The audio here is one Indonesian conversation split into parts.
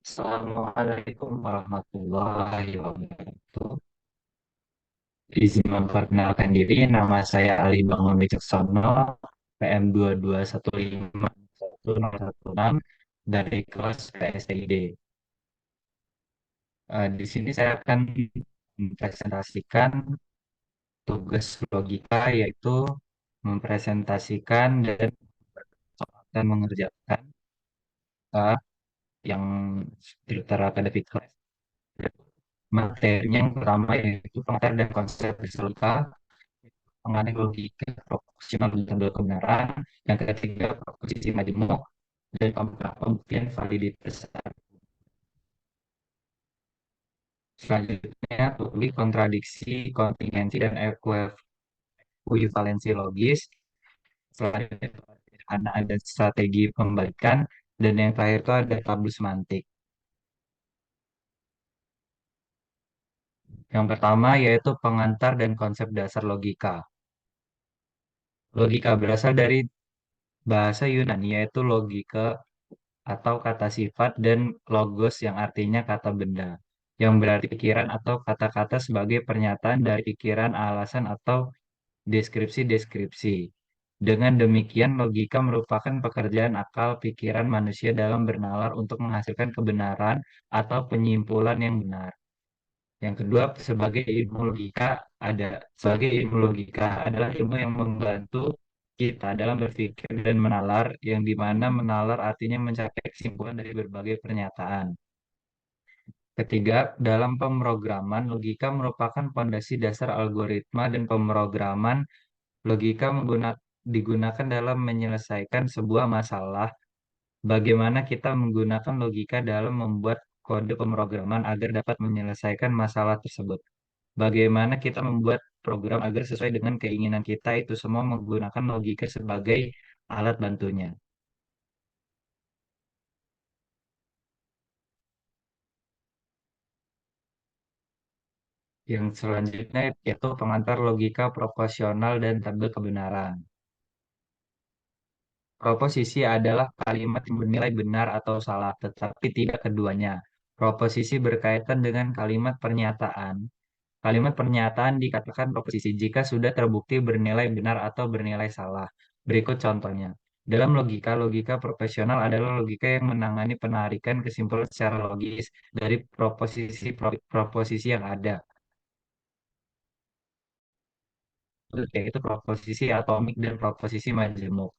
Assalamualaikum warahmatullahi wabarakatuh. Izin memperkenalkan diri, nama saya Ali Bangun Wicaksono, PM 2215116 dari kelas PSID. Di sini saya akan mempresentasikan tugas logika, yaitu mempresentasikan dan mengerjakan uh, yang filter akademik kelas. Materinya yang pertama yaitu pengantar dan konsep logika, mengenai logika proporsional dan tabel kebenaran, yang ketiga proposisi majemuk, dan keempat pembuktian validitas. Selanjutnya publik kontradiksi, kontingensi, dan ekuivalensi logis. Selanjutnya ada strategi pembalikan, dan yang terakhir itu ada tabel semantik. Yang pertama yaitu pengantar dan konsep dasar logika. Logika berasal dari bahasa Yunani, yaitu logika atau kata sifat, dan logos yang artinya kata benda, yang berarti pikiran atau kata-kata sebagai pernyataan dari pikiran, alasan, atau deskripsi-deskripsi. Dengan demikian, logika merupakan pekerjaan akal pikiran manusia dalam bernalar untuk menghasilkan kebenaran atau penyimpulan yang benar. Yang kedua, sebagai ilmu logika adalah ilmu yang membantu kita dalam berpikir dan menalar, yang dimana menalar artinya mencapai kesimpulan dari berbagai pernyataan. Ketiga, dalam pemrograman, logika merupakan fondasi dasar algoritma, dan pemrograman logika digunakan dalam menyelesaikan sebuah masalah. Bagaimana kita menggunakan logika dalam membuat kode pemrograman agar dapat menyelesaikan masalah tersebut. Bagaimana kita membuat program agar sesuai dengan keinginan kita, itu semua menggunakan logika sebagai alat bantunya. Yang selanjutnya yaitu pengantar logika proporsional dan tabel kebenaran. Proposisi adalah kalimat yang bernilai benar atau salah, tetapi tidak keduanya. Proposisi berkaitan dengan kalimat pernyataan. Kalimat pernyataan dikatakan proposisi jika sudah terbukti bernilai benar atau bernilai salah. Berikut contohnya. Dalam logika, logika profesional adalah logika yang menangani penarikan kesimpulan secara logis dari proposisi yang ada, yaitu proposisi atomik dan proposisi majemuk.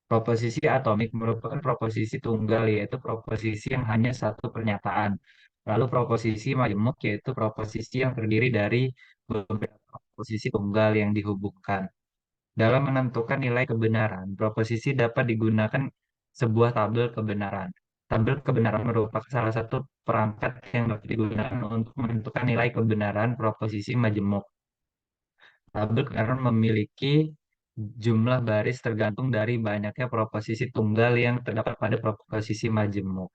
Proposisi atomik merupakan proposisi tunggal, yaitu proposisi yang hanya satu pernyataan. Lalu proposisi majemuk yaitu proposisi yang terdiri dari beberapa proposisi tunggal yang dihubungkan. Dalam menentukan nilai kebenaran, proposisi dapat digunakan sebuah tabel kebenaran. Tabel kebenaran merupakan salah satu perangkat yang dapat digunakan untuk menentukan nilai kebenaran proposisi majemuk. Tabel kebenaran memiliki jumlah baris tergantung dari banyaknya proposisi tunggal yang terdapat pada proposisi majemuk.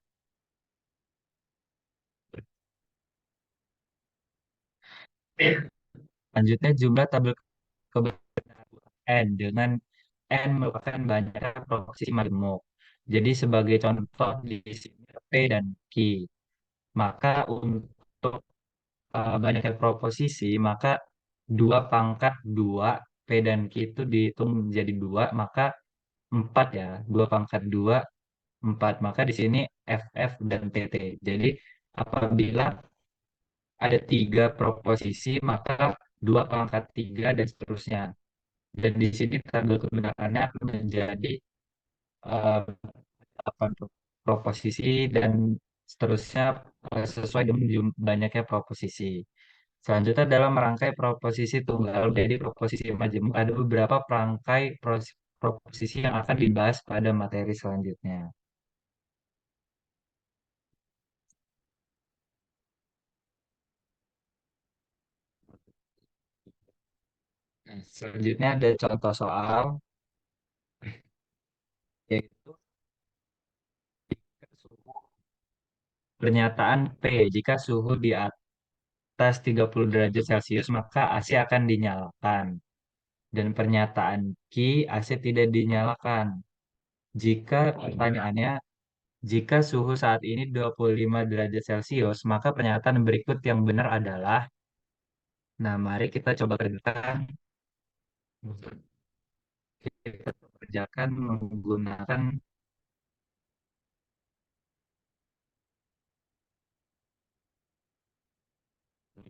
Selanjutnya jumlah tabel kebenaran N, dengan N merupakan banyaknya proposisi majemuk. Jadi sebagai contoh di sini P dan Q. Maka untuk banyaknya proposisi, maka 2 pangkat 2 P dan Q itu dihitung menjadi 2, maka 4 ya. 2 pangkat 2, 4. Maka di sini FF dan TT. Jadi apabila ada 3 proposisi, maka 2 pangkat 3 dan seterusnya. Dan di sini tabel kebenarannya akan menjadi eh, 8 proposisi dan seterusnya, sesuai dengan banyaknya proposisi. Selanjutnya dalam merangkai proposisi tunggal, jadi proposisi majemuk, ada beberapa perangkai proposisi yang akan dibahas pada materi selanjutnya. Nah, selanjutnya ada contoh soal, yaitu pernyataan P, jika suhu di atas 30 derajat Celcius, maka AC akan dinyalakan. Dan pernyataan Q, AC tidak dinyalakan. Jika pertanyaannya, Jika suhu saat ini 25 derajat Celcius, maka pernyataan berikut yang benar adalah, nah mari kita coba kerjakan, kita kerjakan menggunakan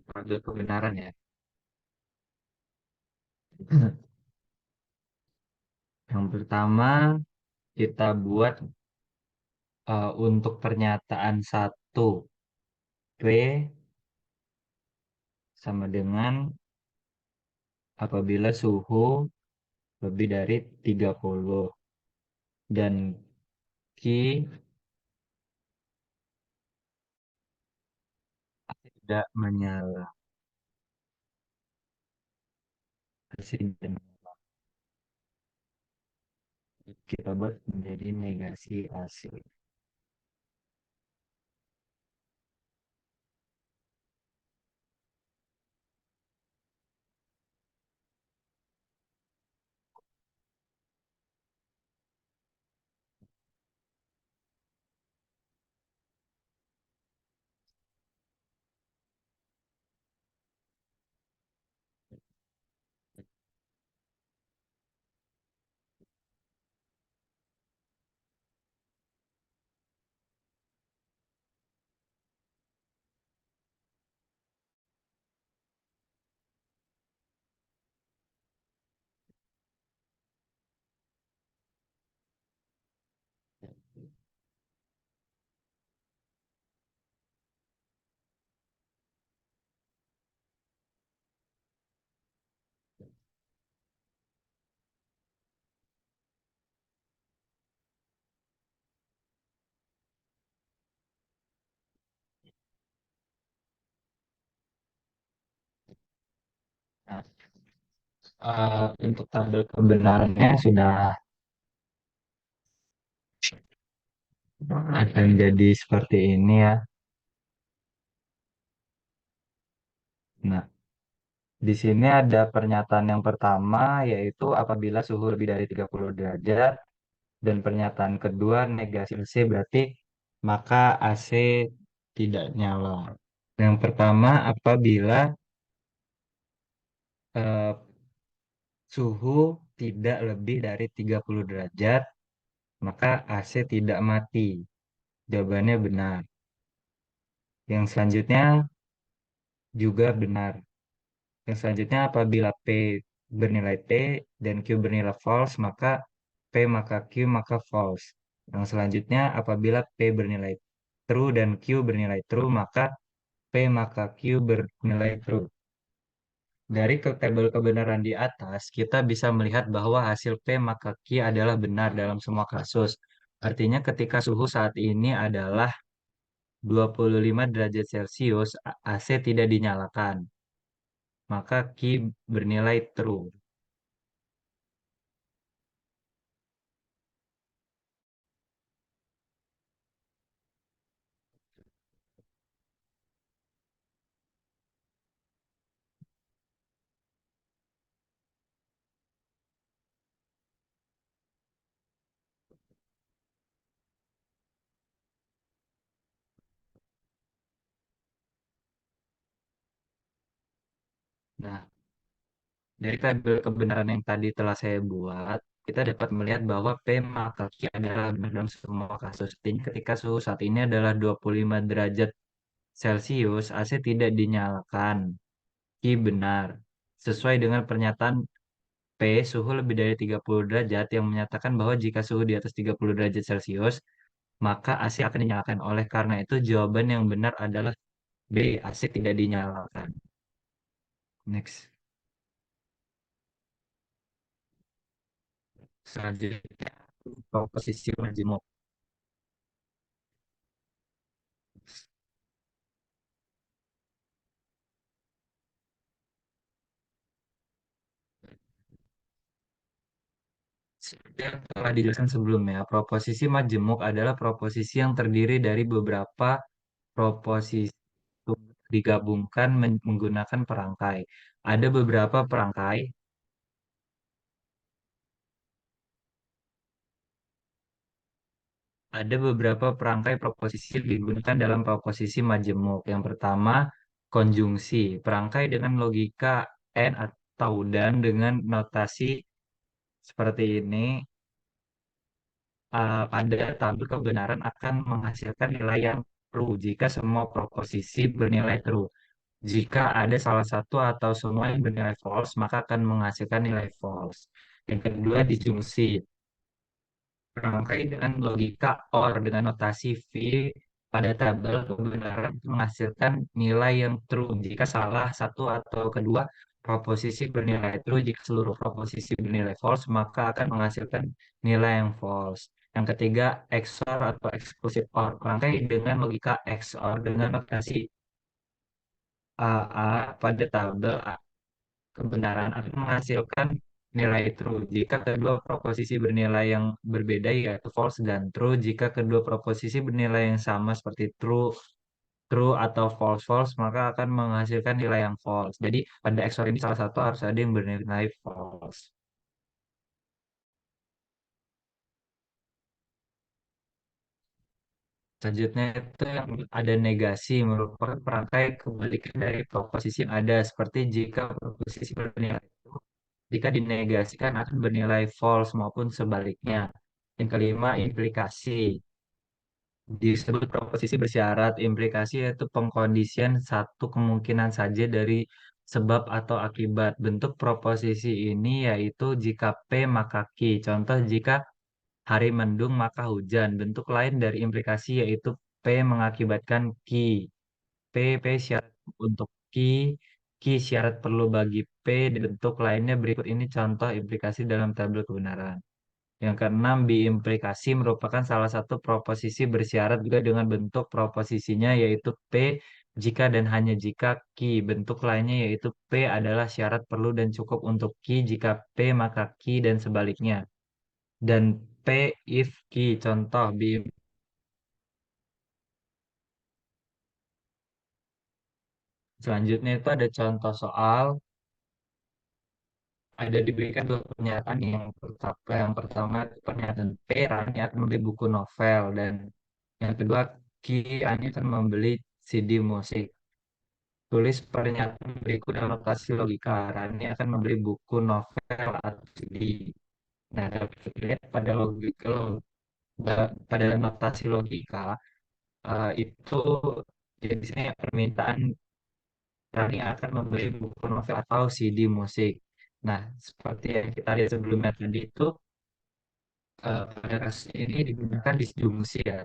tabel kebenaran ya. Yang pertama, kita buat untuk pernyataan satu P sama dengan apabila suhu lebih dari 30 dan Q tidak menyala. Presiden kita buat menjadi negasi AC. Nah, untuk tabel kebenarannya sudah akan jadi seperti ini ya. Nah, di sini ada pernyataan yang pertama yaitu apabila suhu lebih dari 30 derajat dan pernyataan kedua negasi AC berarti maka AC tidak nyala. Yang pertama apabila eh, suhu tidak lebih dari 30 derajat maka AC tidak mati. Jawabannya benar. Yang selanjutnya juga benar. Yang selanjutnya apabila P bernilai P dan Q bernilai false, maka P maka Q maka false. Yang selanjutnya apabila P bernilai true dan Q bernilai true, maka P maka Q bernilai true. Dari tabel kebenaran di atas, kita bisa melihat bahwa hasil P maka Q adalah benar dalam semua kasus. Artinya ketika suhu saat ini adalah 25 derajat Celcius, AC tidak dinyalakan. Maka Q bernilai true. Nah, dari tabel kebenaran yang tadi telah saya buat, kita dapat melihat bahwa P maka Q adalah benar dalam semua kasus. Artinya ketika suhu saat ini adalah 25 derajat Celcius, AC tidak dinyalakan. Q benar. Sesuai dengan pernyataan P, suhu lebih dari 30 derajat yang menyatakan bahwa jika suhu di atas 30 derajat Celcius, maka AC akan dinyalakan. Oleh karena itu, jawaban yang benar adalah B, AC tidak dinyalakan. Next. Selanjutnya, komposisi majemuk. Seperti yang telah dijelaskan sebelumnya, proposisi majemuk adalah proposisi yang terdiri dari beberapa proposisi digabungkan menggunakan perangkai. Ada beberapa perangkai, Ada beberapa perangkai proposisi yang digunakan dalam proposisi majemuk. Yang pertama, konjungsi. Perangkai dengan logika and atau dan dengan notasi seperti ini pada tabel kebenaran akan menghasilkan nilai yang true jika semua proposisi bernilai true. Jika ada salah satu atau semua yang bernilai false, maka akan menghasilkan nilai false. Yang kedua, disjungsi. Rangkai dengan logika OR dengan notasi V pada tabel kebenaran menghasilkan nilai yang true jika salah satu atau kedua proposisi bernilai true. Jika seluruh proposisi bernilai false, maka akan menghasilkan nilai yang false. Yang ketiga, XOR atau exclusive OR. Rangkai dengan logika XOR dengan notasi AA pada tabel kebenaran akan menghasilkan nilai true jika kedua proposisi bernilai yang berbeda yaitu false dan true jika kedua proposisi bernilai yang sama seperti true true atau false false maka akan menghasilkan nilai yang false. Jadi pada XOR ini salah satu harus ada yang bernilai false. Selanjutnya itu yang ada negasi merupakan perangkai kebalikan dari proposisi yang ada seperti jika proposisi bernilai true, jika dinegasikan akan bernilai false maupun sebaliknya. Yang kelima, implikasi. Disebut proposisi bersyarat, implikasi yaitu pengkondisian satu kemungkinan saja dari sebab atau akibat. Bentuk proposisi ini yaitu jika P maka Q. Contoh jika hari mendung maka hujan. Bentuk lain dari implikasi yaitu P mengakibatkan Q. P syarat untuk Q, Q syarat perlu bagi P. Bentuk lainnya berikut ini contoh implikasi dalam tabel kebenaran. Yang keenam, biimplikasi merupakan salah satu proposisi bersyarat juga dengan bentuk proposisinya yaitu P jika dan hanya jika Q. Bentuk lainnya yaitu P adalah syarat perlu dan cukup untuk Q jika P maka Q dan sebaliknya. Dan P if Q. Contoh, selanjutnya itu ada contoh soal, ada diberikan dua pernyataan yang pertama pernyataan P, Rani akan membeli buku novel dan yang kedua Q, Ani akan membeli CD musik. Tulis pernyataan berikut dalam notasi logika. Rani akan membeli buku novel atau CD. Nah, dapat dilihat pada logika, pada notasi logika itu jadi misalnya permintaan Rani akan membeli buku novel atau CD musik. Nah, seperti yang kita lihat sebelumnya tadi itu pada kasus ini digunakan disjungsi ya.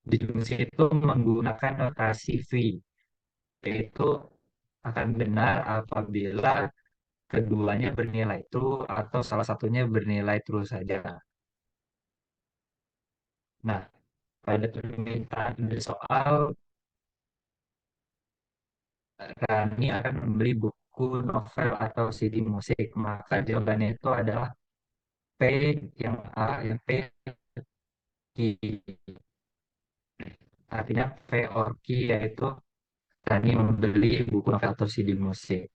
Disjungsi itu menggunakan notasi V, yaitu akan benar apabila keduanya bernilai true atau salah satunya bernilai true saja. Nah, pada permintaan dari soal, Rani akan membeli buku novel atau CD musik. Maka jawabannya itu adalah P yang A, yang P, Q. Artinya P or Q yaitu Rani membeli buku novel atau CD musik.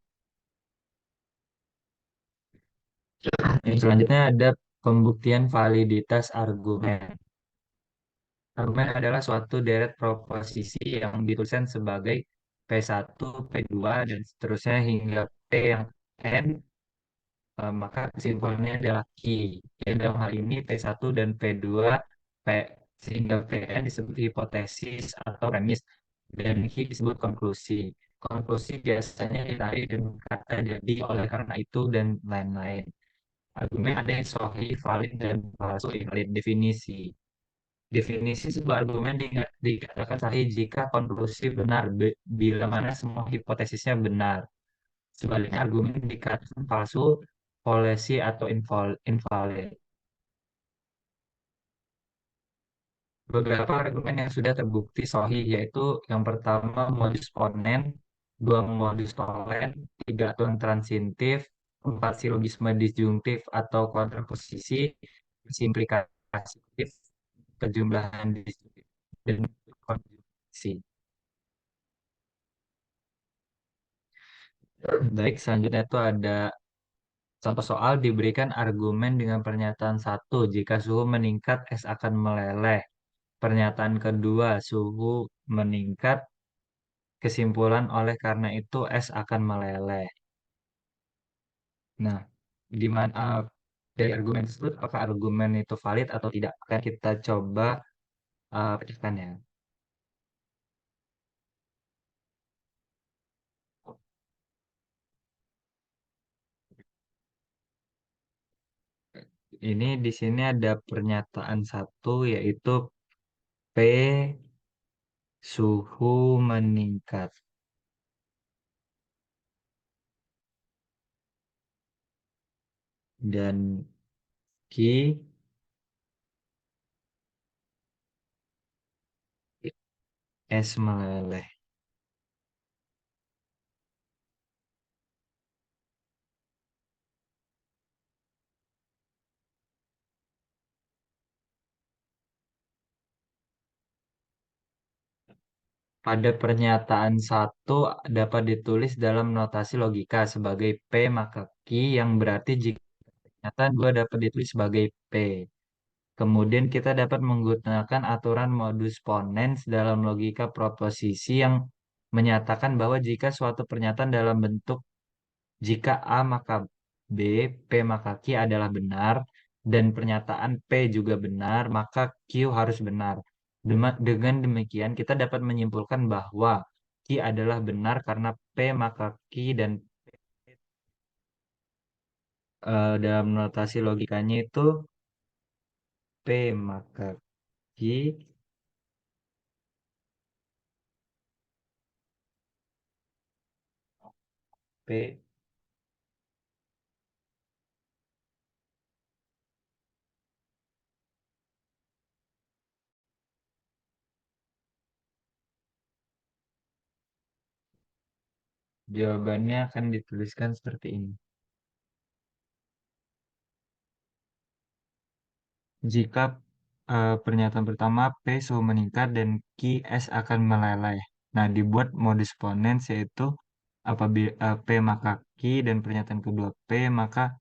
Yang selanjutnya ada pembuktian validitas argumen. Argumen adalah suatu deret proposisi yang dituliskan sebagai P1, P2, dan seterusnya hingga P yang N, maka kesimpulannya adalah Q. Ya, dalam hal ini P1 dan P2, P, sehingga Pn disebut hipotesis atau premis, dan Q disebut konklusi. Konklusi biasanya ditarik dengan kata jadi, oleh karena itu, dan lain-lain. Argumen ada yang sahih, valid, dan palsu, invalid. Definisi. Definisi sebuah argumen dikatakan sahih jika konklusi benar bila mana semua hipotesisnya benar. Sebaliknya argumen dikatakan palsu, fallacy atau invalid. Beberapa argumen yang sudah terbukti sahih yaitu yang pertama modus ponen, dua modus tolen, tiga aturan transitif, empat silogisme disjungtif atau kontraposisi, simplikatif, kejumlahan disjungtif, dan konjungsi. Baik, selanjutnya itu ada contoh soal diberikan argumen dengan pernyataan satu, jika suhu meningkat es akan meleleh. Pernyataan kedua, suhu meningkat, kesimpulan oleh karena itu es akan meleleh. Nah, di mana dari argumen tersebut apakah argumen itu valid atau tidak? Akan kita coba pecahkan ya. Ini di sini ada pernyataan satu yaitu P suhu meningkat dan Q es meleleh. Pada pernyataan satu dapat ditulis dalam notasi logika sebagai P maka Q yang berarti jika pernyataan dua dapat ditulis sebagai P. Kemudian kita dapat menggunakan aturan modus ponens dalam logika proposisi yang menyatakan bahwa jika suatu pernyataan dalam bentuk jika A maka B, P maka Q adalah benar, dan pernyataan P juga benar, maka Q harus benar. Dengan demikian, kita dapat menyimpulkan bahwa Q adalah benar karena P maka Q dan dalam notasi logikanya itu P maka Q, P. Jawabannya akan dituliskan seperti ini. Jika pernyataan pertama P suhu meningkat dan Q S akan meleleh. Nah, dibuat modus ponens yaitu apabila P maka Q dan pernyataan kedua P maka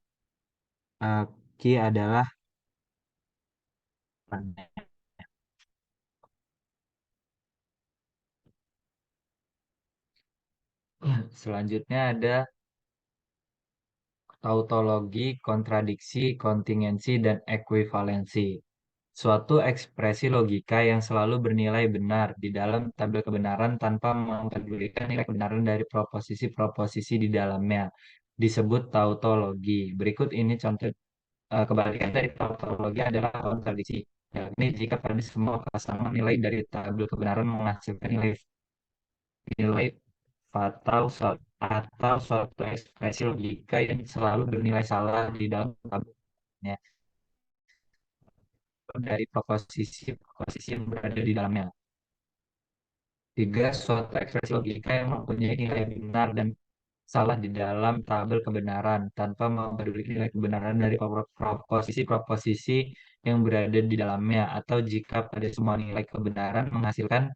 Q adalah selanjutnya ada tautologi, kontradiksi, kontingensi, dan ekuivalensi. Suatu ekspresi logika yang selalu bernilai benar di dalam tabel kebenaran tanpa memperdulikan nilai kebenaran dari proposisi-proposisi di dalamnya disebut tautologi. Berikut ini contoh kebalikan dari tautologi adalah kontradiksi. Yakni jika pada semua pasangan nilai dari tabel kebenaran menghasilkan nilai nilai atau suatu ekspresi logika yang selalu bernilai salah di dalam tabelnya dari proposisi yang berada di dalamnya. Tiga, suatu ekspresi logika yang mempunyai nilai benar dan salah di dalam tabel kebenaran tanpa memperdulikan nilai kebenaran dari proposisi-proposisi yang berada di dalamnya atau jika pada semua nilai kebenaran menghasilkan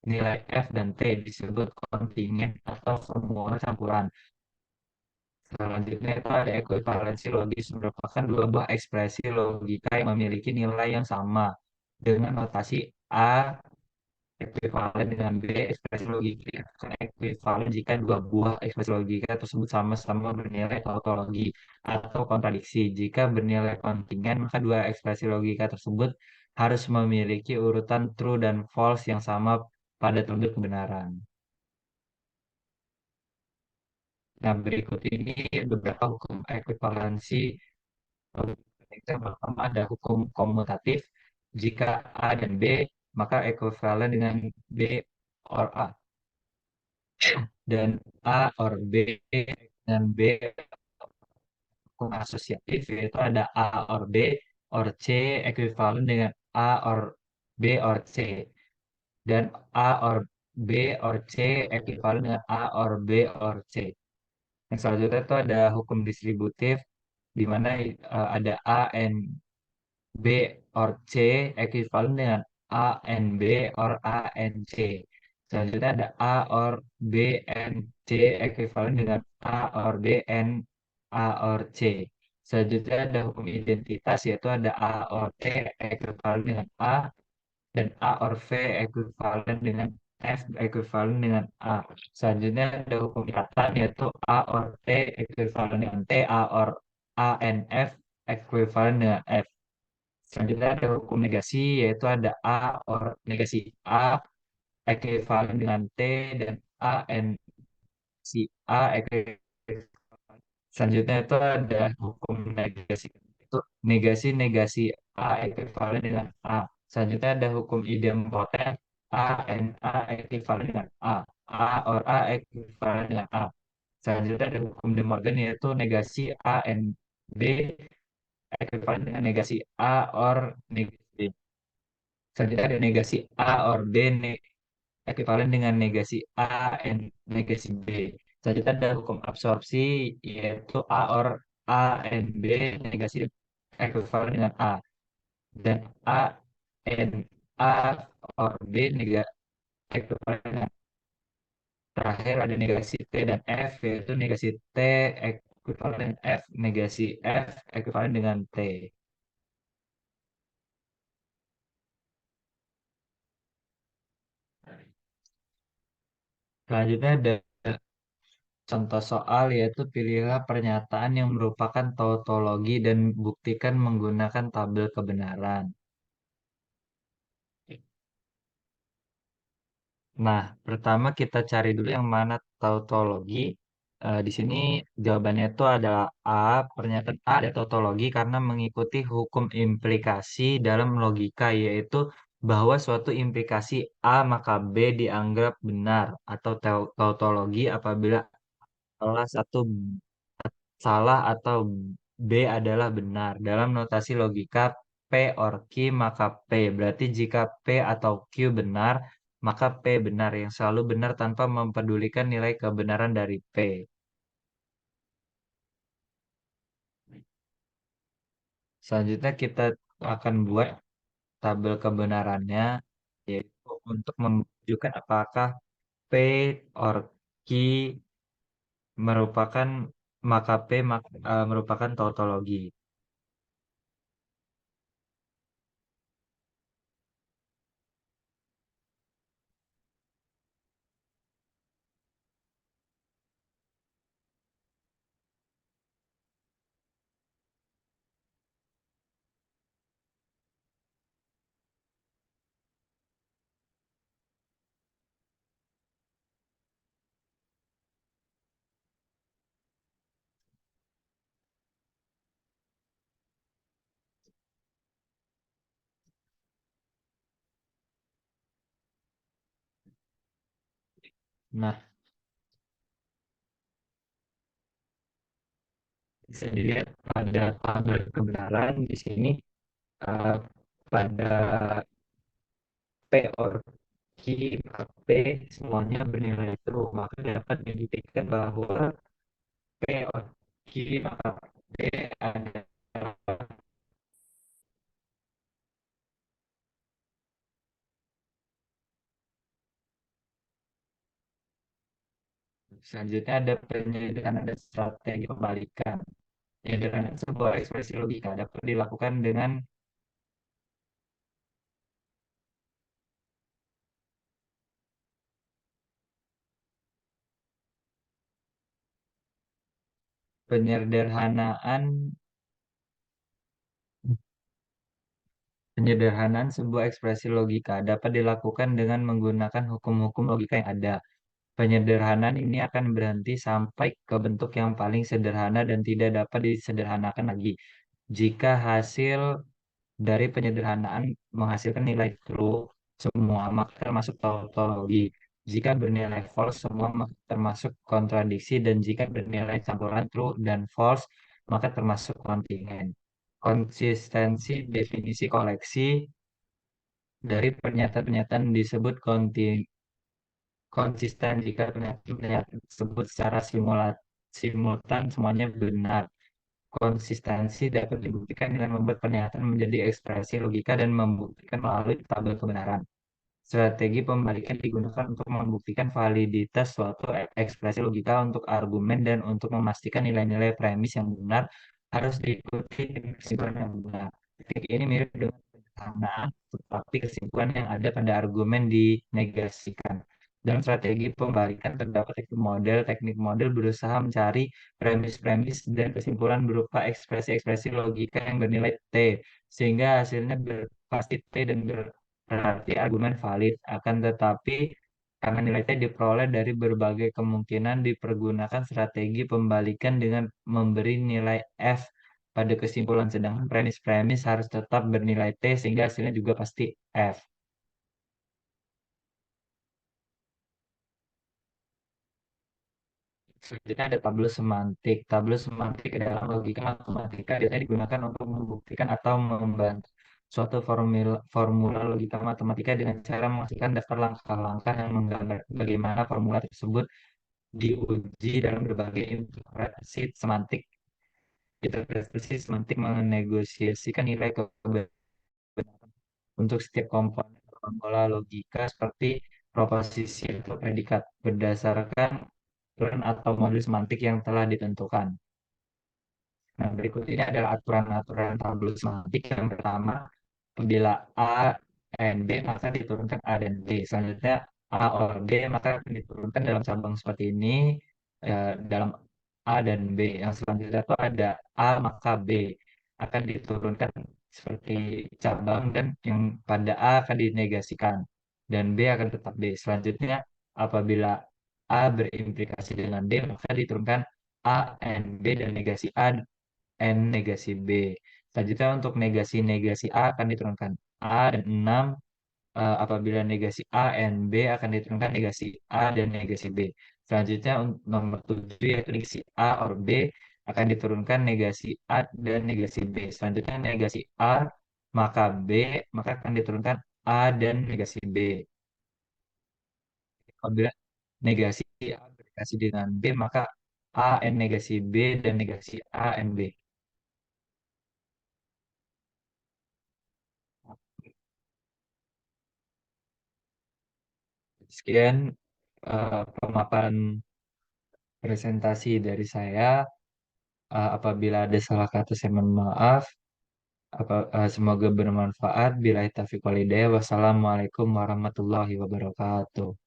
nilai F dan T disebut kontingen atau formula campuran. Selanjutnya itu ada ekuivalensi logis merupakan dua buah ekspresi logika yang memiliki nilai yang sama dengan notasi A ekuivalen dengan B. Ekspresi logika akan ekuivalen jika dua buah ekspresi logika tersebut sama-sama bernilai tautologi atau kontradiksi. Jika bernilai kontingen, maka dua ekspresi logika tersebut harus memiliki urutan true dan false yang sama pada tabel kebenaran. Nah, berikut ini beberapa hukum ekuivalensi. Yang pertama ada hukum komutatif. Jika A dan B, maka ekuivalen dengan B or A. Dan A or B dengan B hukum asosiatif, yaitu ada A or B or C ekuivalen dengan A or B or C. Dan A or B or C ekuivalen dengan A or B or C. Yang selanjutnya itu ada hukum distributif, di mana ada A and B or C ekuivalen dengan A and B or A and C. Selanjutnya ada A or B and C ekuivalen dengan A or B and A or C. Selanjutnya ada hukum identitas yaitu ada A or C ekuivalen dengan A dan A or V ekuivalen dengan F ekuivalen dengan A. Selanjutnya ada hukum ikatan yaitu A or T ekuivalen dengan T, A or A and F ekuivalen dengan F. Selanjutnya ada hukum negasi yaitu ada A or negasi A ekuivalen dengan T dan A and si A ekuivalen. Selanjutnya itu ada hukum negasi. Itu negasi A ekuivalen dengan A. Selanjutnya ada hukum idempoten A and A ekuivalen dengan A. A or A ekuivalen dengan A. Selanjutnya ada hukum De Morgan yaitu negasi A and B ekuivalen dengan negasi A or negasi B. Selanjutnya ada negasi A or B ekuivalen dengan negasi A and negasi B. Selanjutnya ada hukum absorpsi yaitu A or A and B negasi ekuivalen dengan A dan A and A or B negasi ekuivalen dengan terakhir ada negasi T dan F yaitu negasi T ekuivalen dengan F negasi F ekuivalen dengan T. Selanjutnya ada contoh soal yaitu pilihlah pernyataan yang merupakan tautologi dan buktikan menggunakan tabel kebenaran. Nah, pertama kita cari dulu yang mana tautologi. Di sini jawabannya itu adalah A. Pernyataan A ada tautologi karena mengikuti hukum implikasi dalam logika, yaitu bahwa suatu implikasi A maka B dianggap benar atau tautologi apabila salah satu salah atau B adalah benar. Dalam notasi logika P or Q maka P. Berarti jika P atau Q benar, maka P benar yang selalu benar tanpa mempedulikan nilai kebenaran dari P. Selanjutnya kita akan buat tabel kebenarannya yaitu untuk menunjukkan apakah P or Q merupakan maka P merupakan tautologi. Nah, bisa dilihat pada tabel kebenaran di sini eh, pada P or Q maka P semuanya bernilai true maka dapat dibuktikan bahwa P or Q maka P ada. Selanjutnya ada penyederhanaan dan strategi pembalikan. Penyederhanaan sebuah ekspresi logika dapat dilakukan dengan penyederhanaan penyederhanaan sebuah ekspresi logika dapat dilakukan dengan menggunakan hukum-hukum logika yang ada. Penyederhanaan ini akan berhenti sampai ke bentuk yang paling sederhana dan tidak dapat disederhanakan lagi. Jika hasil dari penyederhanaan menghasilkan nilai true semua, maka termasuk tautologi. Jika bernilai false semua, maka termasuk kontradiksi. Dan jika bernilai campuran true dan false, maka termasuk kontingen. Konsistensi definisi koleksi dari pernyataan-pernyataan disebut konsisten jika pernyataan tersebut secara simultan semuanya benar. Konsistensi dapat dibuktikan dengan membuat pernyataan menjadi ekspresi logika dan membuktikan melalui tabel kebenaran. Strategi pembalikan digunakan untuk membuktikan validitas suatu ekspresi logika untuk argumen dan untuk memastikan nilai-nilai premis yang benar harus diikuti dengan kesimpulan yang benar. Teknik ini mirip dengan sederhana, tetapi melengkapi kesimpulan yang ada pada argumen dinegasikan. Dalam strategi pembalikan terdapat teknik model berusaha mencari premis-premis dan kesimpulan berupa ekspresi-ekspresi logika yang bernilai T, sehingga hasilnya pasti T dan berarti argumen valid. Akan tetapi, karena nilai T diperoleh dari berbagai kemungkinan, dipergunakan strategi pembalikan dengan memberi nilai F pada kesimpulan, sedangkan premis-premis harus tetap bernilai T sehingga hasilnya juga pasti F. Selanjutnya ada tabel semantik. Tabel semantik dalam logika matematika biasanya digunakan untuk membuktikan atau membantu suatu formula logika matematika dengan cara menghasilkan daftar langkah-langkah yang menggambar bagaimana formula tersebut diuji dalam berbagai interpretasi semantik. Interpretasi semantik menegosiasikan nilai kebenaran untuk setiap komponen formula logika seperti proposisi atau predikat berdasarkan aturan atau model semantik yang telah ditentukan. Nah, berikut ini adalah aturan-aturan tabel semantik. Yang pertama, bila A dan B maka diturunkan A dan B. Selanjutnya A or B maka akan diturunkan dalam cabang seperti ini, dalam A dan B. Yang selanjutnya itu ada A maka B akan diturunkan seperti cabang, dan yang pada A akan dinegasikan dan B akan tetap B. Selanjutnya apabila A berimplikasi dengan D maka diturunkan A and B dan negasi A N negasi B. Selanjutnya untuk negasi-negasi A akan diturunkan A dan 6, apabila negasi A and B akan diturunkan negasi A dan negasi B. Selanjutnya untuk nomor 7 yaitu negasi A or B akan diturunkan negasi A dan negasi B. Selanjutnya negasi A maka B maka akan diturunkan A dan negasi B. Apabila negasi A bernegasi dengan B maka A N negasi B dan negasi A N B. Sekian pemaparan presentasi dari saya. Apabila ada salah kata saya mohon maaf. Semoga bermanfaat. Bila taufiq walhidayah. Wassalamualaikum warahmatullahi wabarakatuh.